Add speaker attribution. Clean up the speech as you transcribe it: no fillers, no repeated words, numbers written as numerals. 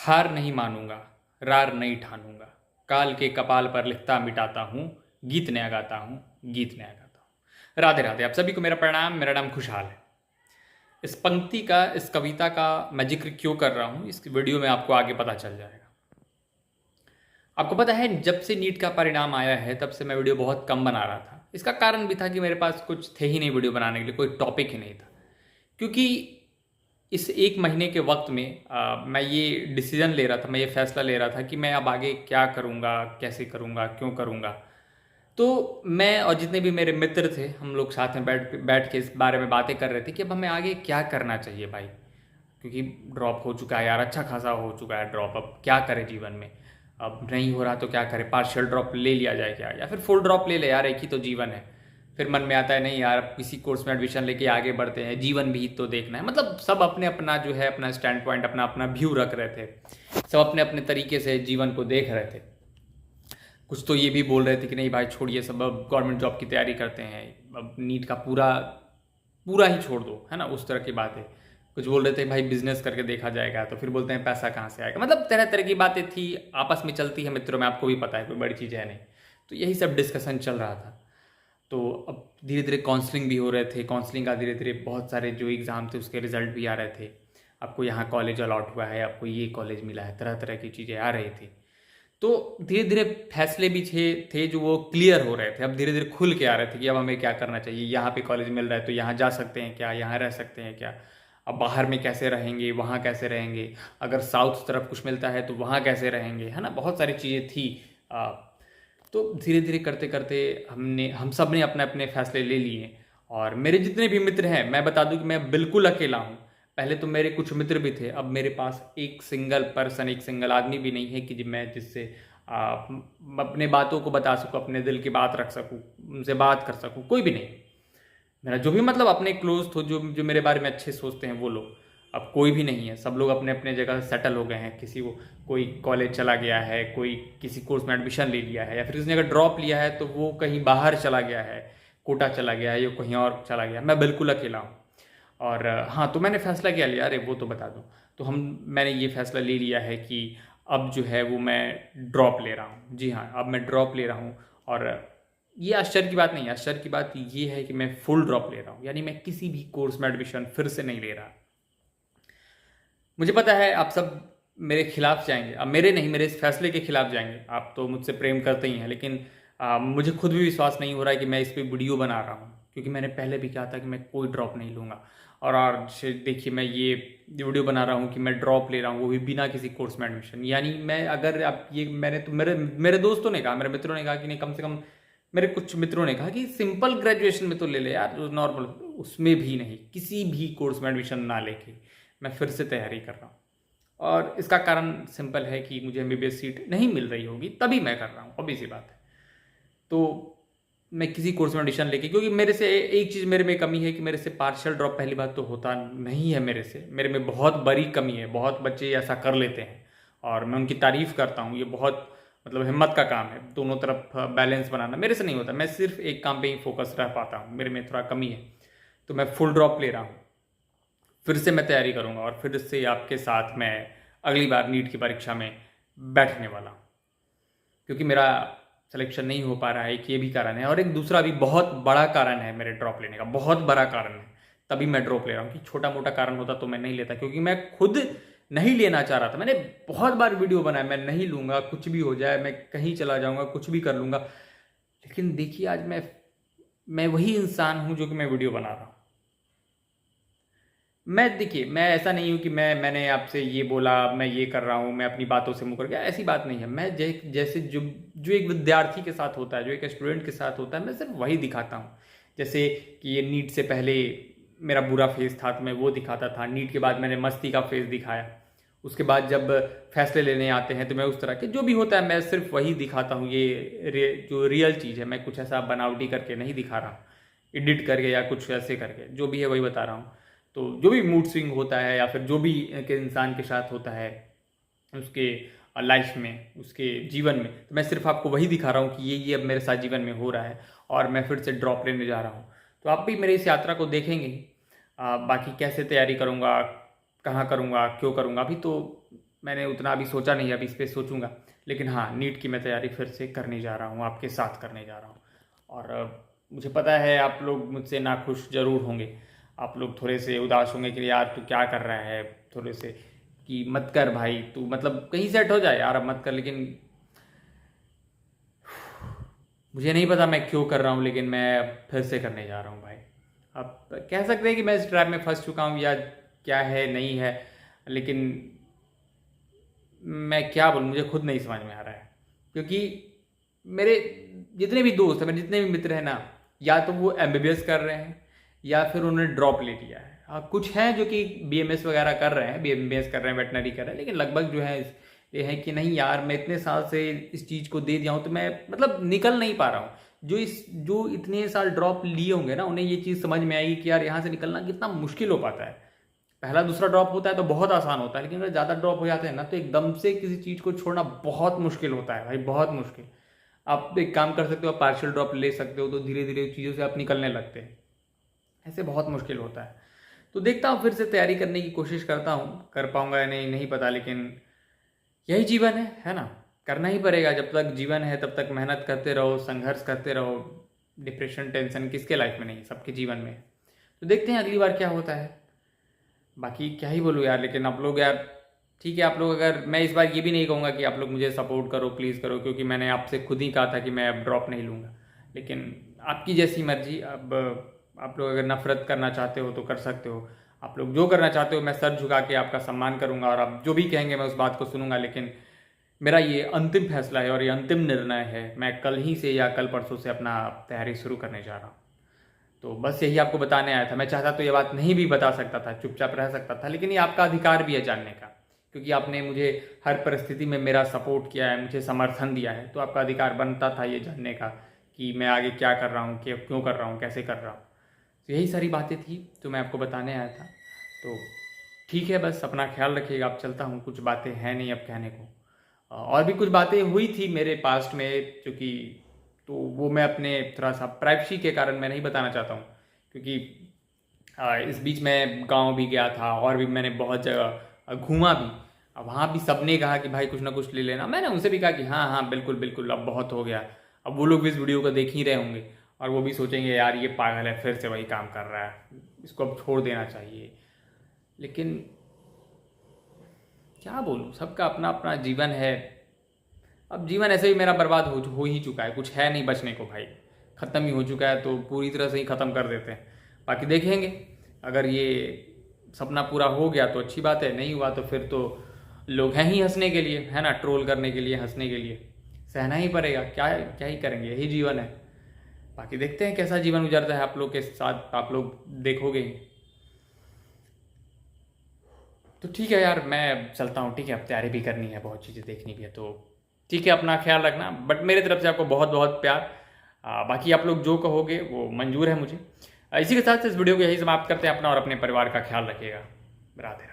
Speaker 1: हार नहीं मानूंगा, रार नहीं ठानूंगा, काल के कपाल पर लिखता मिटाता हूँ, गीत नया गाता हूँ, गीत नया गाता हूँ। राधे राधे। आप सभी को मेरा प्रणाम। मेरा नाम खुशहाल है। इस पंक्ति का, इस कविता का मैं जिक्र क्यों कर रहा हूँ, इस वीडियो में आपको आगे पता चल जाएगा। आपको पता है, जब से नीट का परिणाम आया है तब से मैं वीडियो बहुत कम बना रहा था। इसका कारण भी था कि मेरे पास कुछ थे ही नहीं वीडियो बनाने के लिए, कोई टॉपिक ही नहीं था। क्योंकि इस एक महीने के वक्त में मैं ये डिसीजन ले रहा था, मैं ये फैसला ले रहा था कि मैं अब आगे क्या करूँगा, कैसे करूँगा, क्यों करूँगा। तो मैं और जितने भी मेरे मित्र थे, हम लोग साथ में बैठ बैठ के इस बारे में बातें कर रहे थे कि अब हमें आगे क्या करना चाहिए भाई। क्योंकि ड्रॉप हो चुका है यार, अच्छा खासा हो चुका है ड्रॉप। अब क्या करें जीवन में, अब नहीं हो रहा तो क्या करें। पार्शियल ड्रॉप ले लिया जाए क्या, या फिर फुल ड्रॉप ले ले यार, एक ही तो जीवन है। फिर मन में आता है नहीं यार, अब किसी कोर्स में एडमिशन लेके आगे बढ़ते हैं, जीवन भी तो देखना है। मतलब सब अपने अपना जो है, अपना स्टैंड पॉइंट, अपना अपना व्यू रख रहे थे। सब अपने अपने तरीके से जीवन को देख रहे थे। कुछ तो ये भी बोल रहे थे कि नहीं भाई छोड़िए सब, अब गवर्नमेंट जॉब की तैयारी करते हैं, अब नीट का पूरा पूरा ही छोड़ दो, है ना, उस तरह की बातें। कुछ बोल रहे थे भाई बिजनेस करके देखा जाएगा, तो फिर बोलते हैं पैसा कहाँ से आएगा। मतलब तरह तरह की बातें थी, आपस में चलती है मित्रों में, आपको भी पता है, कोई बड़ी चीज़ है नहीं। तो यही सब डिस्कशन चल रहा था। तो अब धीरे धीरे काउंसलिंग भी हो रहे थे। काउंसलिंग का धीरे धीरे बहुत सारे जो एग्ज़ाम थे उसके रिजल्ट भी आ रहे थे। आपको यहाँ कॉलेज अलॉट हुआ है, आपको ये कॉलेज मिला है, तरह तरह की चीज़ें आ रही थी। तो धीरे धीरे फैसले भी थे जो वो क्लियर हो रहे थे। अब धीरे धीरे खुल के आ रहे थे कि अब हमें क्या करना चाहिए। यहाँ पे कॉलेज मिल रहा है तो यहाँ जा सकते हैं क्या, यहाँ रह सकते हैं क्या, अब बाहर में कैसे रहेंगे, वहाँ कैसे रहेंगे, अगर साउथ तरफ कुछ मिलता है तो वहाँ कैसे रहेंगे, है ना। बहुत सारी चीज़ें थी। तो धीरे धीरे करते करते हम सब ने अपने अपने फैसले ले लिए। और मेरे जितने भी मित्र हैं, मैं बता दूं कि मैं बिल्कुल अकेला हूँ। पहले तो मेरे कुछ मित्र भी थे, अब मेरे पास एक सिंगल पर्सन, एक सिंगल आदमी भी नहीं है कि मैं जिससे अपने बातों को बता सकूँ, अपने दिल की बात रख सकूँ, उनसे बात कर सकूँ। कोई भी नहीं मेरा, जो भी मतलब अपने क्लोज हो, जो जो मेरे बारे में अच्छे सोचते हैं वो लोग। अब कोई भी नहीं है, सब लोग अपने अपने जगह सेटल हो गए हैं। किसी को, कोई कॉलेज चला गया है, कोई किसी कोर्स में एडमिशन ले लिया है, या फिर किसी ने अगर ड्रॉप लिया है तो वो कहीं बाहर चला गया है, कोटा चला गया है या कहीं और चला गया। मैं बिल्कुल अकेला हूँ। और हाँ, तो मैंने फैसला क्या लिया, अरे वो तो बता दूँ। तो मैंने ये फैसला ले लिया है कि अब जो है वो मैं ड्रॉप ले रहा हूँ। जी हाँ, अब मैं ड्रॉप ले रहा हूँ। और ये आश्चर्य की बात नहीं है। आश्चर्य की बात ये है कि मैं फुल ड्रॉप ले रहा हूँ, यानी मैं किसी भी कोर्स में एडमिशन फिर से नहीं ले रहा। मुझे पता है आप सब मेरे खिलाफ जाएंगे, अब मेरे नहीं, मेरे इस फैसले के खिलाफ जाएंगे। आप तो मुझसे प्रेम करते ही हैं, लेकिन मुझे खुद भी विश्वास नहीं हो रहा है कि मैं इस पर वीडियो बना रहा हूँ। क्योंकि मैंने पहले भी कहा था कि मैं कोई ड्रॉप नहीं लूँगा। और आज देखिए मैं ये वीडियो बना रहा हूँ कि मैं ड्रॉप ले रहा हूँ, वो भी बिना किसी कोर्स में एडमिशन। यानी मैं, अगर आप ये, मैंने तो मेरे मेरे दोस्तों ने कहा, मेरे मित्रों ने कहा कि नहीं, कम से कम मेरे कुछ मित्रों ने कहा कि सिंपल ग्रेजुएशन में तो ले ले यार, नॉर्मल, उसमें भी नहीं, किसी भी कोर्स में एडमिशन ना लेके मैं फिर से तैयारी कर रहा हूँ। और इसका कारण सिंपल है कि मुझे एमबीबीएस सीट नहीं मिल रही होगी, तभी मैं कर रहा हूँ, ऑब्वियस सी बात है। तो मैं किसी कोर्स में एडमिशन लेके, क्योंकि मेरे से एक चीज़ मेरे में कमी है कि मेरे से पार्शियल ड्रॉप पहली बात तो होता नहीं है। मेरे में बहुत बड़ी कमी है। बहुत बच्चे ऐसा कर लेते हैं और मैं उनकी तारीफ़ करता हूँ। ये बहुत मतलब हिम्मत का काम है, दोनों तरफ बैलेंस बनाना। मेरे से नहीं होता, मैं सिर्फ एक काम पे ही फोकस रह पाता हूँ, मेरे में थोड़ा कमी है। तो मैं फुल ड्रॉप ले रहा हूँ, फिर से मैं तैयारी करूँगा और फिर से आपके साथ मैं अगली बार नीट की परीक्षा में बैठने वाला हूँ। क्योंकि मेरा सिलेक्शन नहीं हो पा रहा है, एक ये भी कारण है। और एक दूसरा भी बहुत बड़ा कारण है मेरे ड्रॉप लेने का, बहुत बड़ा कारण है, तभी मैं ड्रॉप ले रहा हूँ। कि छोटा मोटा कारण होता तो मैं नहीं लेता, क्योंकि मैं खुद नहीं लेना चाह रहा था। मैंने बहुत बार वीडियो बनाया, मैं नहीं लूँगा, कुछ भी हो जाए, मैं कहीं चला जाऊँगा, कुछ भी कर लूँगा। लेकिन देखिए आज मैं वही इंसान हूँ जो कि मैं वीडियो बना रहा हूँ। देखिए, मैं ऐसा नहीं हूँ कि मैंने आपसे ये बोला, मैं ये कर रहा हूँ, मैं अपनी बातों से मुकर गया, ऐसी बात नहीं है। मैं जैसे जो जो एक विद्यार्थी के साथ होता है, जो एक स्टूडेंट के साथ होता है, मैं सिर्फ वही दिखाता हूँ। जैसे कि ये नीट से पहले मेरा बुरा फेज था तो मैं वो दिखाता था, नीट के बाद मैंने मस्ती का फेज दिखाया। उसके बाद जब फैसले लेने आते हैं तो मैं उस तरह के जो भी होता है मैं सिर्फ वही दिखाता हूँ। जो रियल चीज़ है, मैं कुछ ऐसा बनावटी करके नहीं दिखा रहा हूँ, एडिट करके या कुछ ऐसे करके। जो भी है वही बता रहा हूँ। तो जो भी मूड स्विंग होता है या फिर जो भी के इंसान के साथ होता है उसके लाइफ में, उसके जीवन में, तो मैं सिर्फ आपको वही दिखा रहा हूँ कि ये अब मेरे साथ जीवन में हो रहा है और मैं फिर से ड्रॉप लेने जा रहा हूँ। तो आप भी मेरी इस यात्रा को देखेंगे। बाकी कैसे तैयारी करूँगा, कहाँ करूँगा, क्यों करूँगा, अभी तो मैंने उतना अभी सोचा नहीं, अभी इस पर सोचूंगा। लेकिन हाँ, नीट की मैं तैयारी फिर से करने जा रहा हूँ, आपके साथ करने जा रहा हूँ। और मुझे पता है आप लोग मुझसे नाखुश ज़रूर होंगे, आप लोग थोड़े से उदास होंगे कि यार तू क्या कर रहा है, थोड़े से कि मत कर भाई, तू मतलब कहीं सेट हो जाए यार, अब मत कर। लेकिन मुझे नहीं पता मैं क्यों कर रहा हूँ, लेकिन मैं फिर से करने जा रहा हूँ भाई। आप कह सकते हैं कि मैं इस ट्रैप में फंस चुका हूँ या क्या है, नहीं है, लेकिन मैं क्या बोलूँ, मुझे खुद नहीं समझ में आ रहा है। क्योंकि मेरे जितने भी दोस्त हैं, मेरे जितने भी मित्र हैं ना, या तो वो एमबीबीएस कर रहे हैं या फिर उन्होंने ड्रॉप ले लिया है। हाँ, कुछ हैं जो कि बीएमएस वगैरह कर रहे हैं, बीएमबीएस कर रहे हैं, वेटनरी कर रहे हैं, लेकिन लगभग जो है ये है कि नहीं यार, मैं इतने साल से इस चीज़ को दे दिया हूँ तो मैं मतलब निकल नहीं पा रहा हूँ। जो इतने साल ड्रॉप लिए होंगे ना, उन्हें ये चीज़ समझ में आएगी कि यार यहाँ से निकलना कितना मुश्किल हो पाता है। पहला दूसरा ड्रॉप होता है तो बहुत आसान होता है, लेकिन अगर ज़्यादा ड्रॉप हो जाते हैं ना, तो एकदम से किसी चीज़ को छोड़ना बहुत मुश्किल होता है भाई, बहुत मुश्किल। आप एक काम कर सकते हो, आप पार्शियल ड्रॉप ले सकते हो, तो धीरे धीरे चीज़ों से आप निकलने लगते हैं। ऐसे बहुत मुश्किल होता है। तो देखता हूँ, फिर से तैयारी करने की कोशिश करता हूँ, कर पाऊंगा या नहीं नहीं पता, लेकिन यही जीवन है ना, करना ही पड़ेगा। जब तक जीवन है तब तक मेहनत करते रहो, संघर्ष करते रहो। डिप्रेशन टेंशन किसके लाइफ में नहीं, सबके जीवन में। तो देखते हैं अगली बार क्या होता है। बाकी क्या ही बोलूँ यार, लेकिन आप लोग यार ठीक है, आप लोग अगर, मैं इस बार ये भी नहीं कहूँगा कि आप लोग मुझे सपोर्ट करो, प्लीज़ करो, क्योंकि मैंने आपसे खुद ही कहा था कि मैं अब ड्रॉप नहीं लूँगा। लेकिन आपकी जैसी मर्जी। अब आप लोग अगर नफरत करना चाहते हो तो कर सकते हो, आप लोग जो करना चाहते हो, मैं सर झुका के आपका सम्मान करूँगा, और आप जो भी कहेंगे मैं उस बात को सुनूंगा। लेकिन मेरा ये अंतिम फैसला है और ये अंतिम निर्णय है। मैं कल ही से या कल परसों से अपना तैयारी शुरू करने जा रहा हूँ। तो बस यही आपको बताने आया था। मैं चाहता तो ये बात नहीं भी बता सकता था, चुपचाप रह सकता था, लेकिन ये आपका अधिकार भी है जानने का, क्योंकि आपने मुझे हर परिस्थिति में मेरा सपोर्ट किया है, मुझे समर्थन दिया है। तो आपका अधिकार बनता था ये जानने का कि मैं आगे क्या कर रहा हूँ, क्यों कर रहा हूँ, कैसे कर रहा हूँ। तो यही सारी बातें थी जो मैं आपको बताने आया था। तो ठीक है, बस अपना ख्याल रखिएगा। अब चलता हूँ, कुछ बातें हैं नहीं अब कहने को। और भी कुछ बातें हुई थी मेरे पास्ट में, क्योंकि तो वो मैं अपने थोड़ा सा प्राइवेसी के कारण मैं नहीं बताना चाहता हूँ। क्योंकि इस बीच में गांव भी गया था और भी मैंने बहुत जगह घूमा भी। अब वहाँ भी सबने कहा कि भाई कुछ ना कुछ ले लेना। मैंने उनसे भी कहा कि हाँ हाँ बिल्कुल बिल्कुल, अब बहुत हो गया। अब वो लोग भी इस वीडियो को देख ही रहे होंगे और वो भी सोचेंगे यार ये पागल है, फिर से वही काम कर रहा है, इसको अब छोड़ देना चाहिए। लेकिन क्या बोलूँ, सबका अपना अपना जीवन है। अब जीवन ऐसे ही मेरा बर्बाद हो ही चुका है, कुछ है नहीं बचने को भाई, ख़त्म ही हो चुका है। तो पूरी तरह से ही ख़त्म कर देते हैं। बाकी देखेंगे, अगर ये सपना पूरा हो गया तो अच्छी बात है, नहीं हुआ तो फिर तो लोग हैं ही हंसने के लिए, है ना, ट्रोल करने के लिए, हंसने के लिए। सहना ही पड़ेगा, क्या क्या ही करेंगे, यही जीवन है। बाकी देखते हैं कैसा जीवन गुजरता है आप लोग के साथ, आप लोग देखोगे ही। तो ठीक है यार, मैं चलता हूँ, ठीक है, अब तैयारी भी करनी है, बहुत चीज़ें देखनी भी है। तो ठीक है, अपना ख्याल रखना। बट मेरे तरफ से आपको बहुत बहुत प्यार। बाकी आप लोग जो कहोगे वो मंजूर है मुझे। इसी के साथ इस वीडियो को यही समाप्त करते हैं। अपना और अपने परिवार का ख्याल रखिएगा। राधे।